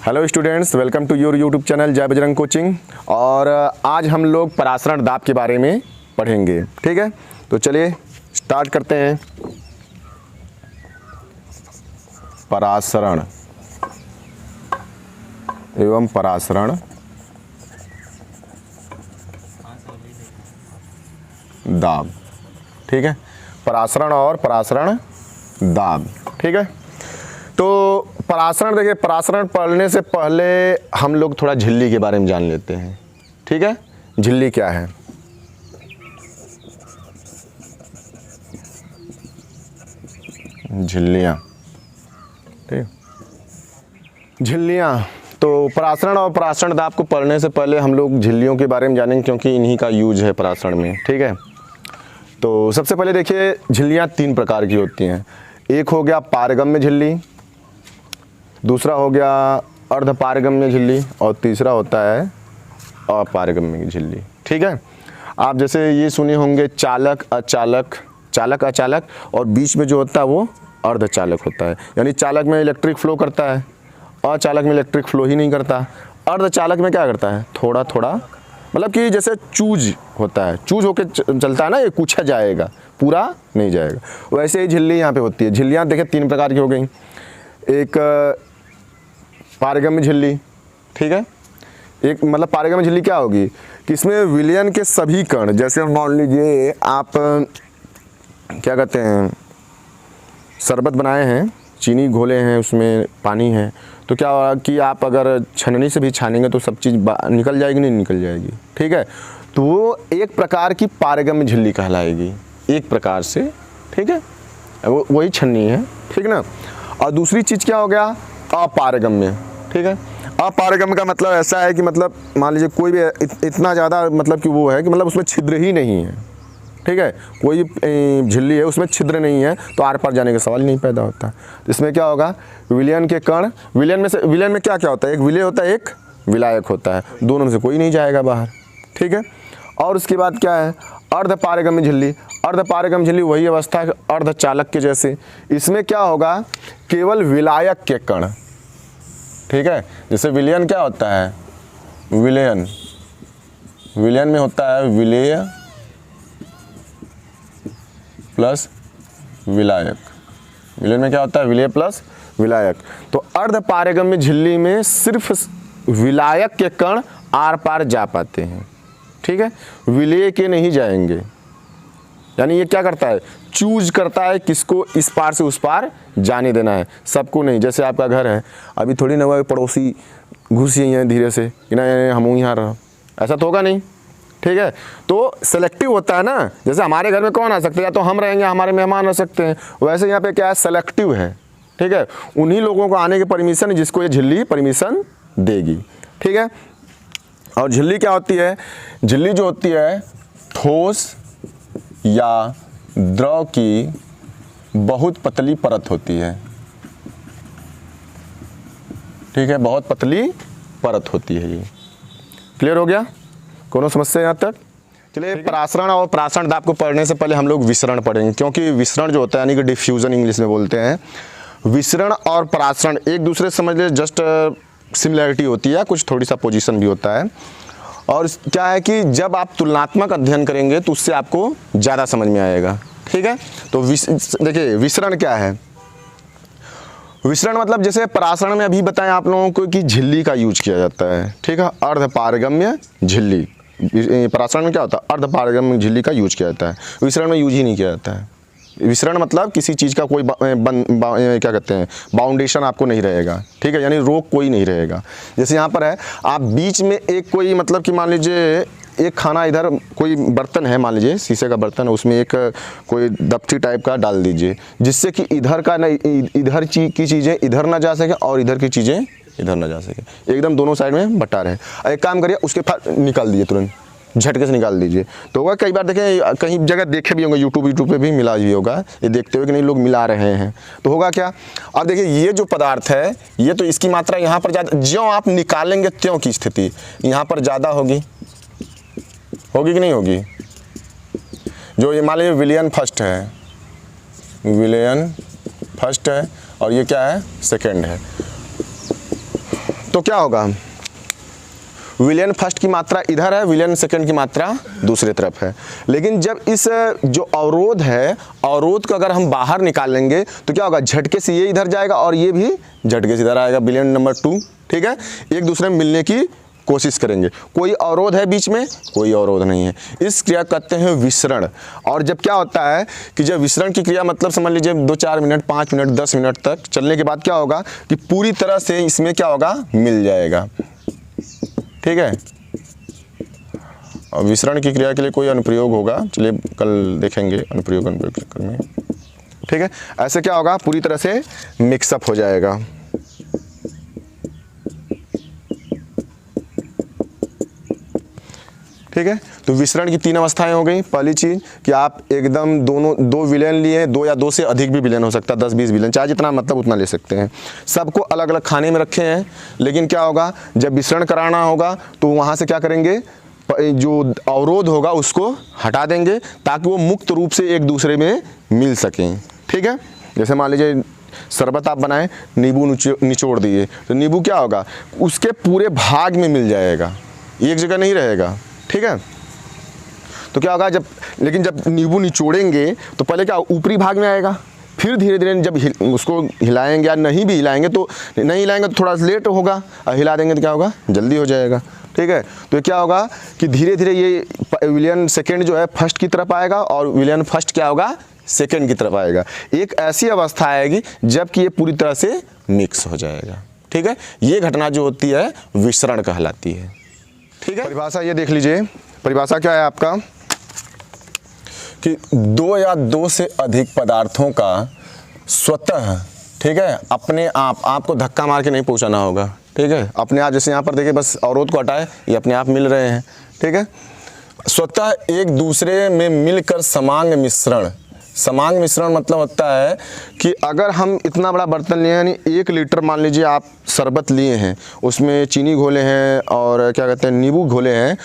Hello students, welcome to your YouTube channel Jai Bajrang coaching. और आज हम लोग परासरण दाब के बारे में पढ़ेंगे। ठीक है, तो चलिए स्टार्ट करते हैं। परासरण एवं परासरण दाब। ठीक है, परासरण और परासरण दाब। ठीक है, तो परासरण देखिए, परासरण पढ़ने से पहले हम लोग थोड़ा झिल्ली के बारे में जान लेते हैं। ठीक है, झिल्ली क्या है? झिल्लियाँ। ठीक, झिल्लियाँ। तो परासरण और परासरण दाब को पढ़ने से पहले हम लोग झिल्लियों के बारे में जानेंगे, क्योंकि इन्हीं का यूज है परासरण में। ठीक है, तो सबसे पहले देखिए, झिल्लियाँ तीन प्रकार की होती हैं। एक हो गया पारगम्य झिल्ली, दूसरा हो गया अर्धपारगम्य झिल्ली, और तीसरा होता है अपारगम्य झिल्ली। ठीक है, आप जैसे ये सुने होंगे चालक अचालक, चालक अचालक, और बीच में जो होता है वो अर्धचालक होता है। यानी चालक में इलेक्ट्रिक फ्लो करता है, अचालक में इलेक्ट्रिक फ्लो ही नहीं करता। अर्धचालक में क्या करता है? थोड़ा थोड़ा, मतलब कि जैसे चूज होता है, चूज होके चलता है ना, ये पूछा जाएगा, पूरा नहीं जाएगा। वैसे ही झिल्ली यहाँ पे होती है। झिल्लियाँ देखिए तीन प्रकार की हो गई। एक पारगम्य झिल्ली, ठीक है, एक मतलब पारगम्य झिल्ली क्या होगी कि इसमें विलयन के सभी कण, जैसे मान लीजिए आप क्या कहते हैं, शरबत बनाए हैं, चीनी घोले हैं, उसमें पानी है, तो क्या होगा कि आप अगर छन्नी से भी छानेंगे तो सब चीज़ निकल जाएगी, नहीं निकल जाएगी। ठीक है, तो वो एक प्रकार की पारगम्य झिल्ली कहलाएगी, एक प्रकार से। ठीक है, वो वही छन्नी है। ठीक ना। और दूसरी चीज़ क्या हो गया? अपारगम्य। ठीक है, अपारगम्य का मतलब ऐसा है कि मतलब मान लीजिए कोई भी इतना ज़्यादा मतलब कि वो है कि मतलब उसमें छिद्र ही नहीं है। ठीक है, कोई झिल्ली है उसमें छिद्र नहीं है, तो आर पार जाने का सवाल नहीं पैदा होता। तो इसमें क्या होगा, विलयन के कण, विलयन में क्या क्या होता है? एक विलय होता है, एक विलायक होता है, दोनों में से कोई नहीं जाएगा बाहर। ठीक है, और उसके बाद क्या है? अर्धपारगम्य झिल्ली। अर्धपारगम्य झिल्ली वही अवस्था है अर्धचालक के जैसे। इसमें क्या होगा, केवल विलायक के कण। ठीक है, जैसे विलयन क्या होता है? विलयन में होता है विलेय प्लस विलायक। विलयन में क्या होता है? विलेय प्लस विलायक। तो अर्धपारगम्य झिल्ली में सिर्फ विलायक के कण आर पार जा पाते हैं। ठीक है, विलेय के नहीं जाएंगे। यानी ये क्या करता है? चूज करता है किसको इस पार से उस पार जाने देना है, सबको नहीं। जैसे आपका घर है, अभी थोड़ी ना हुआ पड़ोसी घुस ही हैं धीरे से कि ना हम यहाँ रहो, ऐसा तो होगा नहीं। ठीक है, तो सेलेक्टिव होता है ना। जैसे हमारे घर में कौन आ सकते हैं? या तो हम रहेंगे, हमारे मेहमान आ सकते हैं। वैसे यहाँ पे क्या है? सेलेक्टिव है। ठीक है, उन्हीं लोगों को आने की परमिशन जिसको ये झिल्ली परमिशन देगी। ठीक है, और झिल्ली क्या होती है? झिल्ली जो होती है ठोस या द्रव की बहुत पतली परत होती है। ठीक है, बहुत पतली परत होती है ये। क्लियर हो गया? कोनो समस्या यहाँ तक? चलिए, परासरण और परासरण दाब को पढ़ने से पहले हम लोग विसरण पढ़ेंगे, क्योंकि विसरण जो होता है यानी कि डिफ्यूजन इंग्लिश में बोलते हैं। विसरण और परासरण एक दूसरे से समझ लीजिए जस्ट सिमिलरिटी होती है, कुछ थोड़ी सा पोजीशन भी होता है। और क्या है कि जब आप तुलनात्मक अध्ययन करेंगे तो उससे आपको ज़्यादा समझ में आएगा। ठीक है, तो देखिए विसरण क्या है? विसरण मतलब जैसे परासरण में अभी बताएं आप लोगों को कि झिल्ली का यूज किया जाता है। ठीक है, अर्धपारगम्य झिल्ली। परासरण में क्या होता है? अर्धपारगम्य झिल्ली का यूज किया जाता है, विसरण में यूज ही नहीं किया जाता है। विसरण मतलब किसी चीज़ का कोई क्या कहते हैं, बाउंडेशन आपको नहीं रहेगा। ठीक है, यानी रोक कोई नहीं रहेगा। जैसे यहाँ पर है, आप बीच में एक कोई मतलब कि मान लीजिए एक खाना, इधर कोई बर्तन है, मान लीजिए शीशे का बर्तन है, उसमें एक कोई दफ्ती टाइप का डाल दीजिए, जिससे कि इधर का इधर की चीज़ें इधर ना जा सके और इधर की चीज़ें इधर ना जा सके, एकदम दोनों साइड में बटा रहे। एक काम करिए, उसके निकाल दीजिए, तुरंत झटके से निकाल दीजिए। तो होगा, कई बार देखें, कहीं जगह देखे भी होंगे, यूट्यूब पे भी मिला भी होगा, ये देखते हुए कि नहीं लोग मिला रहे हैं। तो होगा क्या? अब देखिए, ये जो पदार्थ है, ये तो इसकी मात्रा यहाँ पर ज़्यादा, ज्यों आप निकालेंगे त्यों की स्थिति यहाँ पर ज़्यादा होगी कि नहीं होगी? जो ये मान लीजिए विलयन फर्स्ट है, विलयन फर्स्ट है, और ये क्या है? सेकेंड है। तो क्या होगा, विलयन फर्स्ट की मात्रा इधर है, विलयन सेकंड की मात्रा दूसरी तरफ है। लेकिन जब इस जो अवरोध है, अवरोध को अगर हम बाहर निकालेंगे तो क्या होगा, झटके से ये इधर जाएगा और ये भी झटके से इधर आएगा, विलयन नंबर 2। ठीक है, एक दूसरे में मिलने की कोशिश करेंगे। कोई अवरोध है बीच में, कोई अवरोध नहीं है। इस क्रिया कहते हैं विसरण। और जब क्या होता है कि जब विसरण की क्रिया मतलब समझ लीजिए 2-4 मिनट, 5 मिनट, 10 मिनट तक चलने के बाद क्या होगा कि पूरी तरह से इसमें क्या होगा, मिल जाएगा। ठीक है, और विसरण की क्रिया के लिए कोई अनुप्रयोग होगा, चलिए कल देखेंगे अनुप्रयोग चक्कर में। ठीक है, ऐसे क्या होगा, पूरी तरह से मिक्सअप हो जाएगा। ठीक है, तो विसरण की 3 अवस्थाएं हो गई। पहली चीज़ कि आप एकदम दो विलयन लिए, 2 या 2 से अधिक भी विलयन हो सकता है, 10-20 विलयन, चाहे जितना मतलब उतना ले सकते हैं। सबको अलग अलग खाने में रखे हैं। लेकिन क्या होगा, जब विसरण कराना होगा तो वहाँ से क्या करेंगे, जो अवरोध होगा उसको हटा देंगे ताकि वो मुक्त रूप से एक दूसरे में मिल सकें। ठीक है, जैसे मान लीजिए शरबत आप बनाएं, नींबू निचोड़ दिए, तो नींबू क्या होगा, उसके पूरे भाग में मिल जाएगा, एक जगह नहीं रहेगा। ठीक है, तो क्या होगा, लेकिन जब नींबू निचोड़ेंगे तो पहले क्या ऊपरी भाग में आएगा, फिर धीरे धीरे जब उसको हिलाएंगे या नहीं भी हिलाएंगे तो नहीं हिलाएंगे तो थोड़ा लेट होगा, और हिला देंगे तो क्या होगा, जल्दी हो जाएगा। ठीक है, तो क्या होगा कि धीरे धीरे ये विलयन सेकेंड जो है फर्स्ट की तरफ आएगा और विलयन फर्स्ट क्या होगा, सेकेंड की तरफ आएगा। एक ऐसी अवस्था आएगी जबकि ये पूरी तरह से मिक्स हो जाएगा। ठीक है, ये घटना जो होती है विसरण कहलाती है। ठीक है, परिभाषा ये देख लीजिए, परिभाषा क्या है आपका कि 2 या 2 से अधिक पदार्थों का स्वतः, ठीक है, अपने आपको धक्का मार के नहीं पहुंचाना होगा। ठीक है, अपने आप, जैसे यहाँ पर देखिए बस अवरोध को हटाए, ये अपने आप मिल रहे हैं। ठीक है, स्वतः एक दूसरे में मिलकर समांग मिश्रण। समांग मिश्रण मतलब होता है कि अगर हम इतना बड़ा बर्तन लिए, यानी 1 लीटर मान लीजिए आप शरबत लिए हैं, उसमें चीनी घोले हैं और क्या कहते हैं नींबू घोले हैं,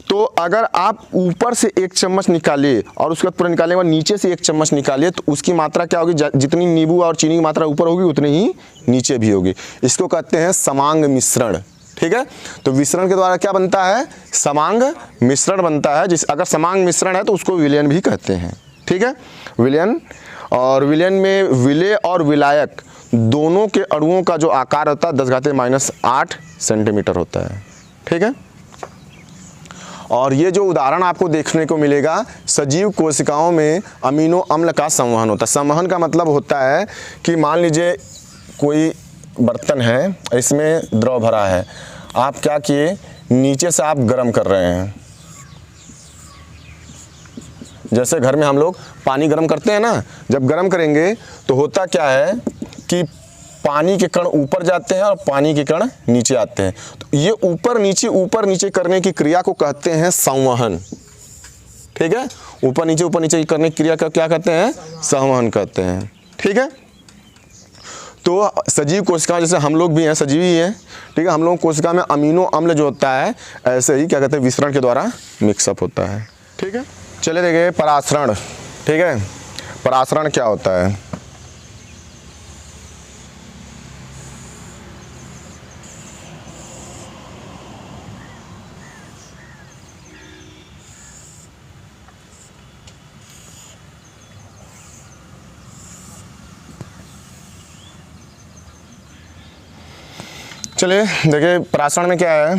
तो अगर आप ऊपर से 1 चम्मच निकालिए और उसके बाद पूरा निकालने के बाद नीचे से 1 चम्मच निकालिए तो उसकी मात्रा क्या होगी, जितनी नींबू और चीनी की मात्रा ऊपर होगी उतनी ही नीचे भी होगी। इसको कहते हैं समांग मिश्रण। ठीक है, तो विसरण के द्वारा क्या बनता है, समांग मिश्रण बनता है। अगर समांग मिश्रण है तो उसको विलयन भी कहते हैं। ठीक है, विलयन, और विलयन में विलेय और विलायक दोनों के अणुओं का जो आकार होता है 10⁻⁸ सेंटीमीटर होता है। ठीक है, और ये जो उदाहरण आपको देखने को मिलेगा, सजीव कोशिकाओं में अमीनो अम्ल का संवहन होता है। संवहन का मतलब होता है कि मान लीजिए कोई बर्तन है, इसमें द्रव भरा है, आप क्या किए, नीचे से आप गर्म कर रहे हैं। जैसे घर में हम लोग पानी गर्म करते हैं ना, जब गर्म करेंगे तो होता क्या है कि पानी के कण ऊपर जाते हैं और पानी के कण नीचे आते हैं। तो ये ऊपर नीचे करने की क्रिया को कहते हैं संवहन। ठीक है, ऊपर नीचे करने की क्रिया का क्या कहते हैं, संवहन कहते हैं। ठीक है, तो सजीव कोशिका, जैसे हम लोग भी हैं, सजीवी ही हैं। ठीक है, हम लोग कोशिका में अमीनो अम्ल जो होता है ऐसे ही क्या कहते हैं, विसरण के द्वारा मिक्सअप होता है। ठीक है, चले देखिए परासरण। ठीक है, परासरण क्या होता है, चलिए देखिए परासरण में क्या है,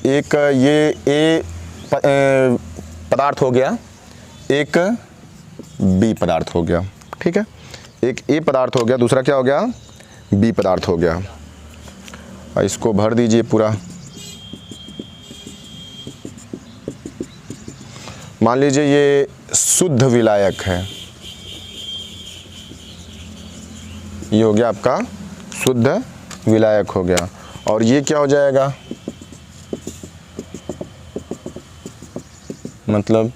एक ये ए पदार्थ हो गया, एक बी पदार्थ हो गया। ठीक है, एक ए पदार्थ हो गया, दूसरा क्या हो गया, बी पदार्थ हो गया। और इसको भर दीजिए पूरा। मान लीजिए ये शुद्ध विलायक है, ये हो गया आपका शुद्ध विलायक हो गया। और ये क्या हो जाएगा, मतलब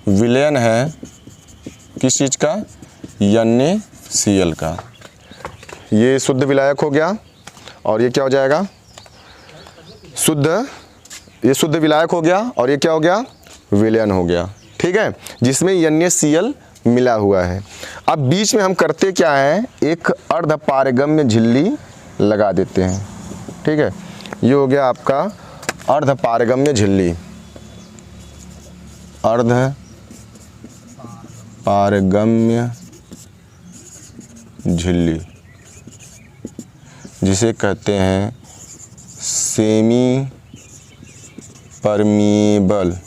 विलयन है किस चीज़ का, NaCl का। ये शुद्ध विलायक हो गया और ये क्या हो जाएगा, ये शुद्ध विलायक हो गया और ये क्या हो गया, विलयन हो गया। ठीक है, जिसमें NaCl मिला हुआ है। अब बीच में हम करते क्या है, एक अर्ध पारगम्य झिल्ली लगा देते हैं। ठीक है, ये हो गया आपका अर्ध पारगम्य झिल्ली, अर्ध पारगम्य झिल्ली, जिसे कहते हैं सेमी परमिएबल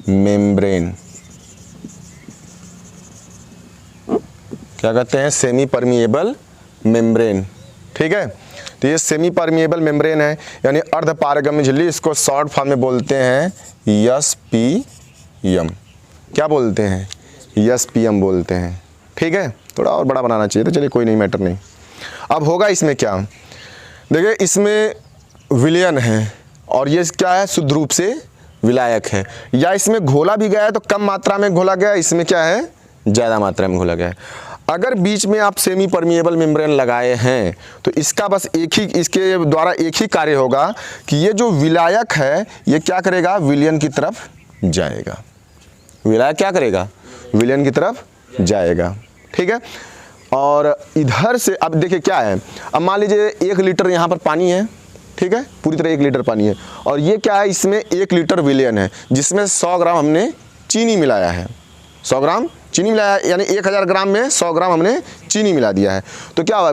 मेम्ब्रेन। क्या कहते हैं? Semi permeable membrane. ठीक है, तो ये सेमी परमिएबल मेम्ब्रेन है, यानी अर्ध पारगम्य झिल्ली। इसको शॉर्ट फॉर्म में बोलते हैं SPM। क्या बोलते हैं? SPM बोलते हैं। ठीक है, थोड़ा और बड़ा बनाना चाहिए था, चलिए कोई नहीं, मैटर नहीं। अब होगा इसमें क्या, देखिए इसमें विलयन है और ये क्या है? शुद्ध रूप से विलायक है, या इसमें घोला भी गया है तो कम मात्रा में घोला गया, इसमें क्या है? ज़्यादा मात्रा में घोला गया है। अगर बीच में आप सेमी परमिएबल मेम्ब्रेन लगाए हैं तो इसका बस इसके द्वारा एक ही कार्य होगा कि ये जो विलायक है ये क्या करेगा? विलयन की तरफ जाएगा। विलायक क्या करेगा? विलयन की तरफ जाएगा। ठीक है, और इधर से अब देखिए क्या है, अब मान लीजिए 1 लीटर यहाँ पर पानी है। ठीक है, पूरी तरह 1 लीटर पानी है, और ये क्या है? इसमें 1 लीटर विलयन है, जिसमें 100 ग्राम हमने चीनी मिलाया है। 100 ग्राम चीनी मिलाया, यानी 1000 ग्राम में 100 ग्राम हमने चीनी मिला दिया है। तो क्या हुआ?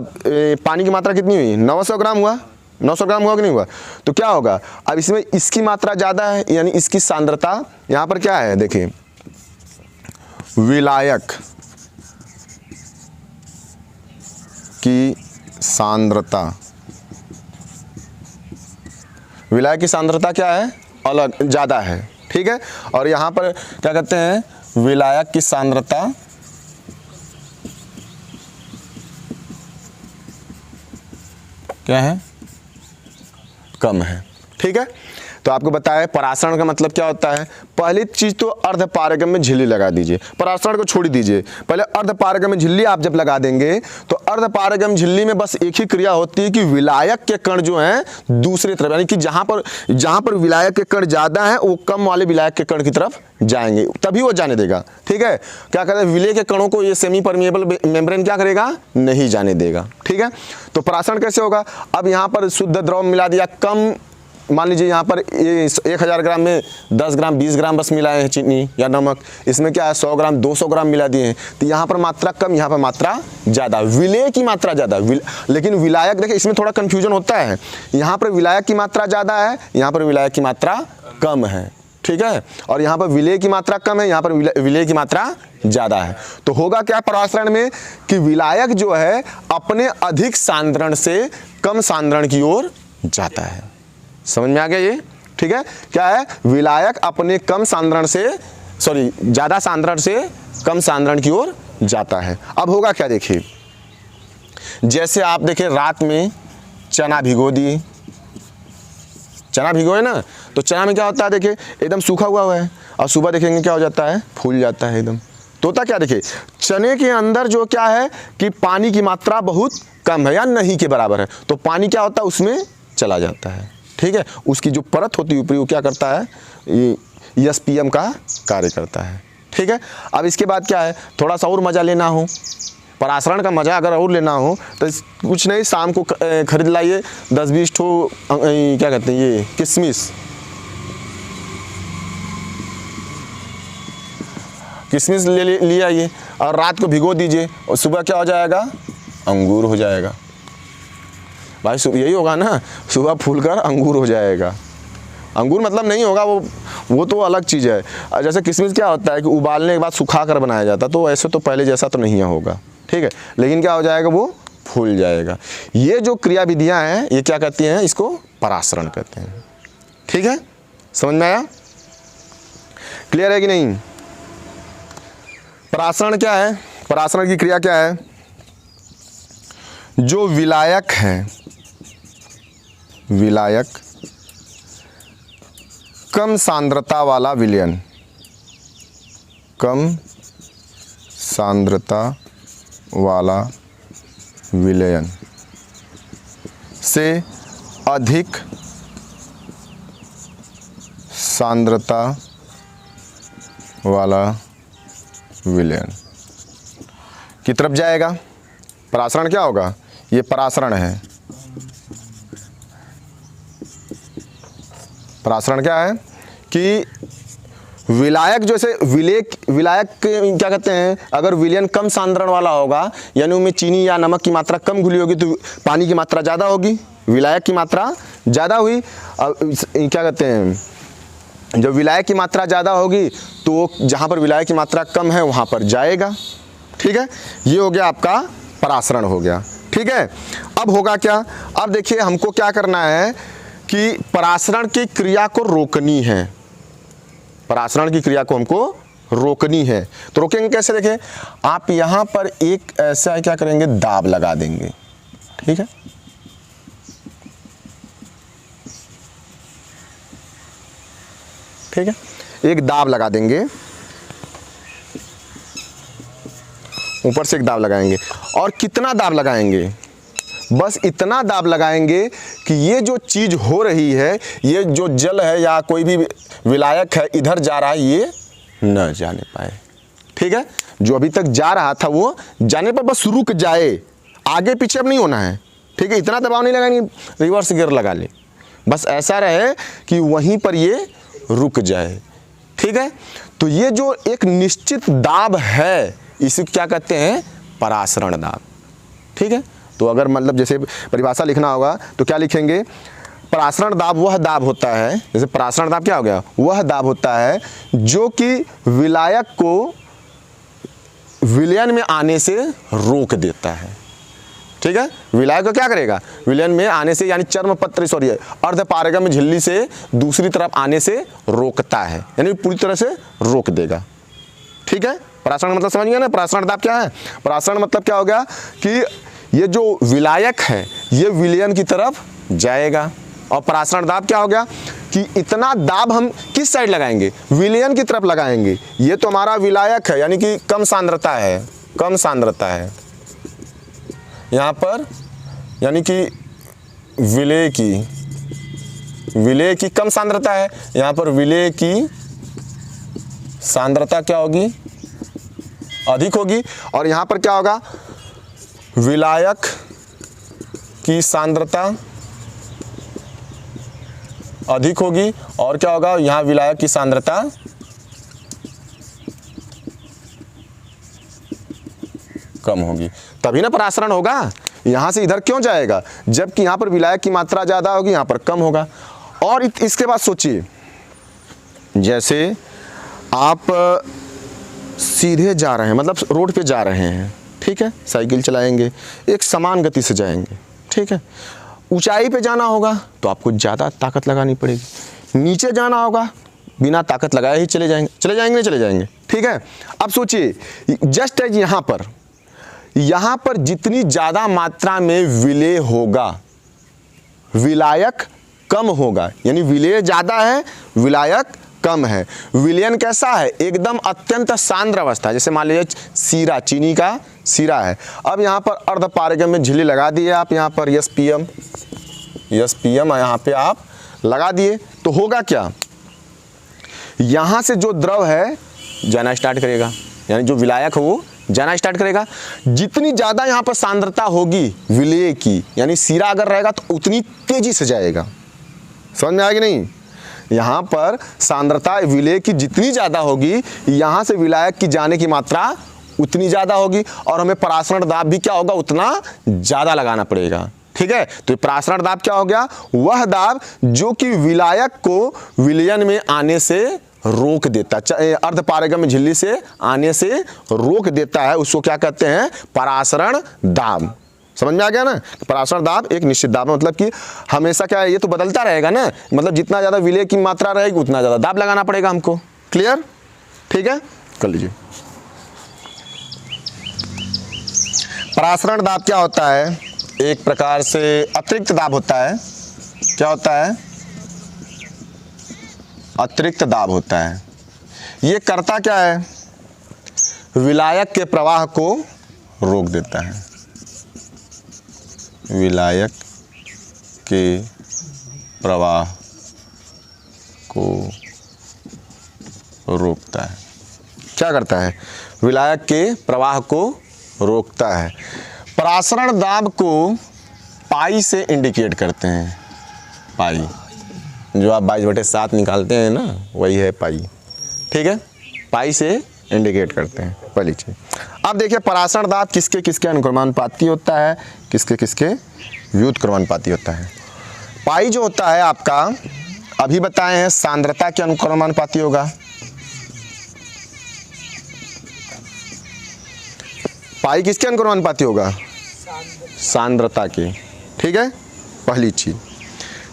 पानी की मात्रा कितनी हुई? 900 ग्राम हुआ। 900 ग्राम हुआ कि नहीं हुआ? तो क्या होगा? अब इसमें इसकी मात्रा ज़्यादा है, यानी इसकी सांद्रता यहाँ पर क्या है? देखिए, विलायक की सांद्रता, विलायक की सांद्रता क्या है? अलग, ज़्यादा है। ठीक है, और यहाँ पर क्या कहते हैं? विलायक की सांद्रता क्या है? कम है। ठीक है, तो आपको बताया परासरण का मतलब क्या होता है। पहली चीज़ तो अर्ध पारगम्य झिल्ली लगा दीजिए, परासरण को छोड़ दीजिए। पहले अर्ध पारगम्य झिल्ली आप जब लगा देंगे तो अर्ध पारगम्य झिल्ली में बस एक ही क्रिया होती है कि विलायक के कण जो हैं दूसरी तरफ, यानी कि जहाँ पर विलायक के कण ज़्यादा हैं वो कम वाले विलायक के कण की तरफ जाएंगे, तभी वो जाने देगा। ठीक है, क्या कहते हैं? विलय के कणों को ये सेमी परमिएबल मेम्ब्रेन क्या करेगा? नहीं जाने देगा। ठीक है, तो परासरण कैसे होगा? अब यहाँ पर शुद्ध द्रव मिला दिया, कम, मान लीजिए यहाँ पर 1000 ग्राम में 10 ग्राम 20 ग्राम बस मिलाए हैं चीनी या नमक, इसमें क्या है? 100 ग्राम 200 ग्राम मिला दिए हैं, तो यहाँ पर मात्रा कम, यहाँ पर मात्रा ज़्यादा, विलय की मात्रा ज़्यादा। लेकिन विलायक, देखिए इसमें थोड़ा कन्फ्यूजन होता है, यहाँ पर विलायक की मात्रा ज़्यादा है, यहाँ पर विलायक की मात्रा कम है। ठीक है, और यहाँ पर विलय की मात्रा कम है, यहाँ पर विलय की मात्रा ज़्यादा है। तो होगा क्या परासरण में कि विलायक जो है अपने अधिक सांद्रण से कम सांद्रण की ओर जाता है। समझ में आ गया ये? ठीक है, क्या है? विलायक अपने ज़्यादा सांद्रण से कम सांद्रण की ओर जाता है। अब होगा क्या, देखिए जैसे आप देखिए रात में चना भिगो दिए, चना भिगोए ना, तो चना में क्या होता है? देखिए एकदम सूखा हुआ है, और सुबह देखेंगे क्या हो जाता है? फूल जाता है एकदम। तो होता क्या? देखिए चने के अंदर जो क्या है कि पानी की मात्रा बहुत कम है या नहीं के बराबर है, तो पानी क्या होता है? उसमें चला जाता है। ठीक है, उसकी जो परत होती है ऊपरी, वो क्या करता है? ये SPM का कार्य करता है। ठीक है, अब इसके बाद क्या है? थोड़ा सा और मज़ा लेना हो, परासरण का मज़ा अगर और लेना हो तो कुछ नहीं, शाम को खरीद लाइए 10-20 ठो क्या कहते हैं ये किशमिश ले आइए और रात को भिगो दीजिए, और सुबह क्या हो जाएगा? अंगूर हो जाएगा। भाई यही होगा ना, सुबह फूलकर अंगूर हो जाएगा। अंगूर मतलब नहीं होगा, वो तो अलग चीज़ है। जैसे किशमिश क्या होता है कि उबालने के बाद सुखा कर बनाया जाता है, तो ऐसे तो पहले जैसा तो नहीं होगा। ठीक है, लेकिन क्या हो जाएगा? वो फूल जाएगा। ये जो क्रिया विधियाँ हैं ये क्या कहती हैं? इसको परासरण कहते हैं। ठीक है, समझ में आया? क्लियर है कि नहीं? परासरण क्या है? परासरण की क्रिया क्या है? जो विलायक है, विलायक कम सांद्रता वाला विलयन, कम सांद्रता वाला विलयन से अधिक सांद्रता वाला विलयन की तरफ जाएगा। परासरण क्या होगा? ये परासरण है, परासरण क्या है कि विलायक जैसे विलायक क्या कहते हैं, अगर विलयन कम सांद्रण वाला होगा यानी उनमें चीनी या नमक की मात्रा कम घुली होगी तो पानी की मात्रा ज़्यादा होगी, विलायक की मात्रा ज़्यादा हुई। क्या कहते हैं, जब विलायक की मात्रा ज़्यादा होगी तो जहाँ पर विलायक की मात्रा कम है वहाँ पर जाएगा। ठीक है, ये हो गया आपका परासरण हो गया। ठीक है, अब होगा क्या, अब देखिए हमको क्या करना है कि परासरण की क्रिया को रोकनी है, परासरण की क्रिया को हमको रोकनी है। तो रोकेंगे कैसे, देखें आप यहाँ पर एक ऐसा क्या करेंगे, दाब लगा देंगे। ठीक है, ठीक है, एक दाब लगा देंगे, ऊपर से एक दाब लगाएंगे। और कितना दाब लगाएंगे, बस इतना दाब लगाएंगे कि ये जो चीज़ हो रही है, ये जो जल है या कोई भी विलायक है इधर जा रहा है, ये न जाने पाए। ठीक है, जो अभी तक जा रहा था वो जाने पर बस रुक जाए, आगे पीछे अब नहीं होना है। ठीक है, इतना दबाव नहीं लगाएंगे रिवर्स गियर लगा ले, बस ऐसा रहे कि वहीं पर ये रुक जाए। ठीक है, तो ये जो एक निश्चित दाब है इसे क्या कहते हैं, परासरण दाब। ठीक है, तो अगर मतलब जैसे परिभाषा लिखना होगा तो क्या लिखेंगे, परासरण दाब वह दाब होता है, जैसे परासरण दाब क्या हो गया, वह दाब होता है जो कि विलायक को विलयन में आने से रोक देता है। ठीक है, विलायक को क्या करेगा, विलयन में आने से यानी चर्मपत्र सॉरी अर्धपारगम्य झिल्ली से दूसरी तरफ आने से रोकता है, यानी पूरी तरह से रोक देगा। ठीक है, परासरण मतलब समझ गया ना, परासरण दाब क्या है, परासरण मतलब क्या हो गया कि ये जो विलायक है ये विलयन की तरफ जाएगा। और परासरण दाब क्या हो गया कि इतना दाब हम किस साइड लगाएंगे, विलयन की तरफ लगाएंगे। ये तो हमारा विलायक है यानी कि कम सांद्रता है, कम सांद्रता है यहाँ पर, यानी कि विलेय की कम सांद्रता है, यहाँ पर विलेय की सांद्रता क्या होगी, अधिक होगी। और यहाँ पर क्या होगा, विलायक की सांद्रता अधिक होगी और क्या होगा, यहाँ विलायक की सांद्रता कम होगी, तभी ना परासरण होगा। यहाँ से इधर क्यों जाएगा, जबकि यहाँ पर विलायक की मात्रा ज़्यादा होगी, यहाँ पर कम होगा। और इसके बाद सोचिए, जैसे आप सीधे जा रहे हैं, मतलब रोड पे जा रहे हैं, ठीक है, साइकिल चलाएंगे, एक समान गति से जाएंगे। ठीक है, ऊंचाई पे जाना होगा तो आपको ज़्यादा ताकत लगानी पड़ेगी, नीचे जाना होगा बिना ताकत लगाए ही चले जाएंगे। ठीक है, अब सोचिए जस्ट एज यहाँ पर जितनी ज़्यादा मात्रा में विलेय होगा विलायक कम होगा, यानी विलेय ज़्यादा है विलायक कम है। विलयन कैसा है, एकदम अत्यंत सांद्र अवस्था, जैसे मान लीजिए सीरा, चीनी का सीरा है। अब यहाँ पर अर्धपारगम्य झिल्ली लगा दिए आप, यहाँ पर एसपीएम यहाँ पे आप लगा दिए, तो होगा क्या, यहाँ से जो द्रव है जाना स्टार्ट करेगा, यानी जो विलायक है वो जाना स्टार्ट करेगा। जितनी ज़्यादा यहाँ पर सांद्रता होगी विलेय की, यानी सीरा अगर रहेगा तो उतनी तेजी से जाएगा। समझ में आएगी नहीं, यहाँ पर सांद्रता विलेय की जितनी ज़्यादा होगी, यहाँ से विलायक की जाने की मात्रा उतनी ज़्यादा होगी और हमें परासरण दाब भी क्या होगा, उतना ज़्यादा लगाना पड़ेगा। ठीक है, तो परासरण दाब क्या हो गया, वह दाब जो कि विलायक को विलयन में आने से रोक देता, अर्धपारगम्य झिल्ली से आने से रोक देता है, उसको क्या कहते हैं, परासरण दाब। समझ में आ गया ना, परासरण दाब एक निश्चित दाब है, मतलब कि हमेशा क्या है, ये तो बदलता रहेगा ना, मतलब जितना ज़्यादा विलेय की मात्रा रहेगी उतना ज़्यादा दाब लगाना पड़ेगा हमको। क्लियर, ठीक है, कर लीजिए। परासरण दाब क्या होता है, एक प्रकार से अतिरिक्त दाब होता है। क्या होता है, अतिरिक्त दाब होता है। ये करता क्या है, विलायक के प्रवाह को रोक देता है, विलायक के प्रवाह को रोकता है। क्या करता है, विलायक के प्रवाह को रोकता है। परासरण दाब को पाई से इंडिकेट करते हैं, पाई, जो आप 22/7 निकालते हैं ना, वही है पाई। ठीक है, पाई से इंडिकेट करते हैं पहली चीज़। अब देखिए परासरण दाब किसके किसके अनुक्रमानुपाती होता है, किसके किसके व्युत्क्रमानुपाती होता है। पाई जो होता है आपका, अभी बताए हैं सांद्रता के अनुक्रमानुपाती होगा। पाई किसके अनुक्रमानुपाती होगा? सांद्रता के। ठीक है, पहली चीज।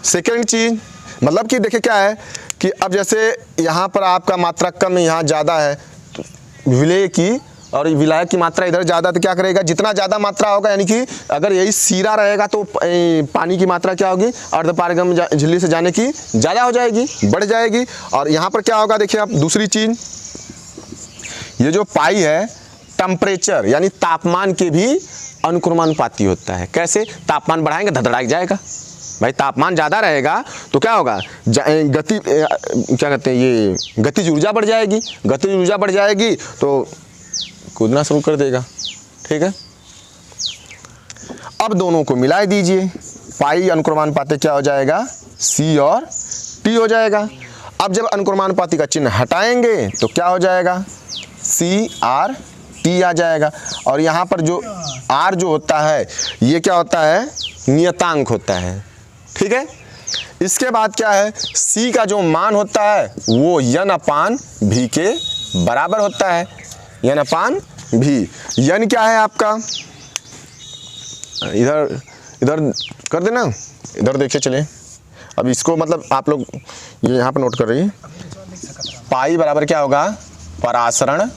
सेकेंड चीज मतलब कि देखिए क्या है कि अब जैसे यहाँ पर आपका मात्रा कम है, यहाँ ज़्यादा है, तो विलेय की और विलायक की मात्रा इधर ज़्यादा, तो क्या करेगा, जितना ज़्यादा मात्रा होगा, यानी कि अगर यही सीरा रहेगा तो पानी की मात्रा क्या होगी, अर्धपारगम झिल्ली से जाने की ज़्यादा हो जाएगी, बढ़ जाएगी। और यहाँ पर क्या होगा, देखिए आप दूसरी चीज़, ये जो पाई है टेम्परेचर यानी तापमान के भी अनुक्रमानुपाती होता है। कैसे? तापमान बढ़ाएंगे धड़धड़ा जाएगा भाई, तापमान ज़्यादा रहेगा तो क्या होगा, गति क्या कहते हैं, ये गतिज ऊर्जा बढ़ जाएगी, गतिज ऊर्जा बढ़ जाएगी तो कूदना शुरू कर देगा। ठीक है, अब दोनों को मिला दीजिए, पाई अनुक्रमानुपाती क्या हो जाएगा, C और T हो जाएगा। अब जब अनुक्रमानुपाती का चिन्ह हटाएंगे तो क्या हो जाएगा, CRT आ जाएगा। और यहाँ पर जो R जो होता है ये क्या होता है, नियतांक होता है। ठीक है, इसके बाद क्या है, C का जो मान होता है वो N/V के बराबर होता है, N/V। N क्या है आपका, इधर इधर कर देना, इधर देखिए चलिए। अब इसको मतलब आप लोग ये यहाँ पर नोट कर रही है, पाई बराबर क्या होगा, परासरण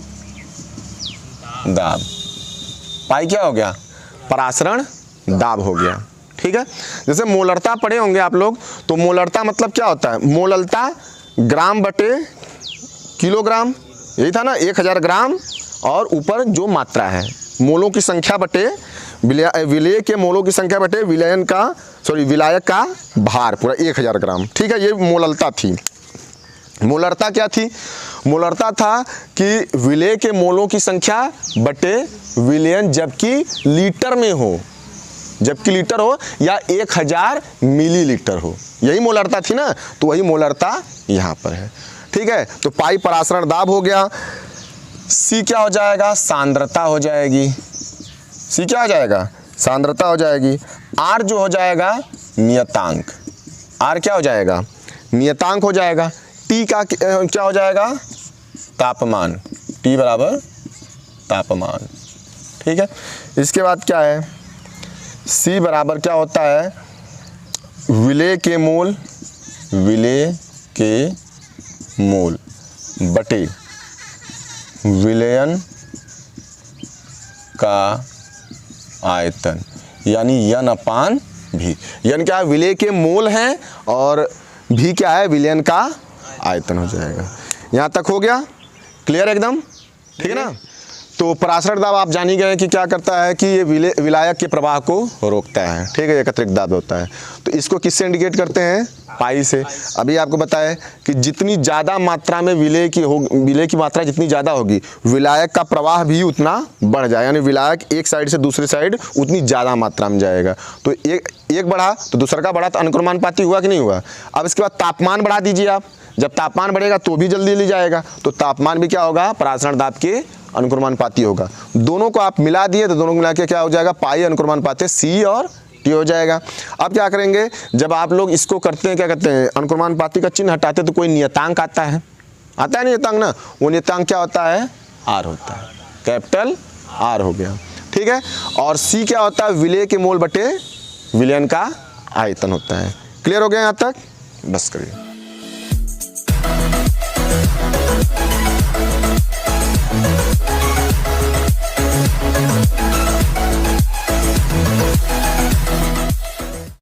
दाब। पाई क्या हो गया, परासरण दाब हो गया। ठीक है, जैसे मोलरता पढ़े होंगे आप लोग, तो मोलरता मतलब क्या होता है, मोललता ग्राम बटे किलोग्राम, यही था ना, 1000 ग्राम और ऊपर जो मात्रा है, मोलों की संख्या बटे विलेय के मोलों की संख्या बटे विलायक का भार पूरा 1000 ग्राम। ठीक है, ये मोललता थी। मोलरता क्या थी, मोलरता था कि विलेय के मोलों की संख्या बटे विलयन, जबकि लीटर में हो, जबकि लीटर हो या 1000 मिलीलीटर हो, यही मोलरता थी ना, तो वही मोलरता यहाँ पर है। ठीक है, तो पाई परासरण दाब हो गया। C क्या हो जाएगा, सांद्रता हो जाएगी। C क्या हो जाएगा, सांद्रता हो जाएगी। R जो हो जाएगा नियतांक, R क्या हो जाएगा, नियतांक हो जाएगा। T का क्या हो जाएगा, तापमान, T बराबर तापमान। ठीक है, इसके बाद क्या है, C बराबर क्या होता है, विलेय के मोल, विलेय के मोल बटे विलयन का आयतन, यानी N/V। N क्या है, विलेय के मोल हैं, और V क्या है, विलयन का आयतन हो जाएगा। यहाँ तक हो गया क्लियर एकदम? ठीक है ना। तो परासरण दाब आप जान ही गए कि क्या करता है कि ये विलायक के प्रवाह को रोकता है। ठीक है, एकत्रित दाब होता है। तो इसको किससे इंडिकेट करते हैं, पाई से। अभी आपको बताया कि जितनी ज़्यादा मात्रा में विलेय की मात्रा जितनी ज़्यादा होगी, विलायक का प्रवाह भी उतना बढ़ जाए, यानी विलायक एक साइड से दूसरी साइड उतनी ज़्यादा मात्रा में जाएगा। तो एक बढ़ा तो दूसरा का बढ़ा, तो अनुक्रमानुपाती हुआ कि नहीं हुआ। अब इसके बाद तापमान बढ़ा दीजिए आप, जब तापमान बढ़ेगा तो भी जल्दी ले जाएगा, तो तापमान भी क्या होगा, परासरण दाब के अनुक्रमानुपाती होगा। दोनों को आप मिला दिए तो दोनों को मिला के क्या हो जाएगा, पाई अनुक्रमानुपाती C और T हो जाएगा। अब क्या करेंगे, जब आप लोग इसको करते हैं, क्या करते हैं, अनुक्रमानुपाती का चिन्ह हटाते तो कोई नियतांक आता है नियतांक ना, वो नियतांक क्या होता है, R होता है, कैपिटल R हो गया। ठीक है, और C क्या होता है, विलेय के मोल बटे विलयन का आयतन होता है। क्लियर हो गया यहाँ तक, बस करिए।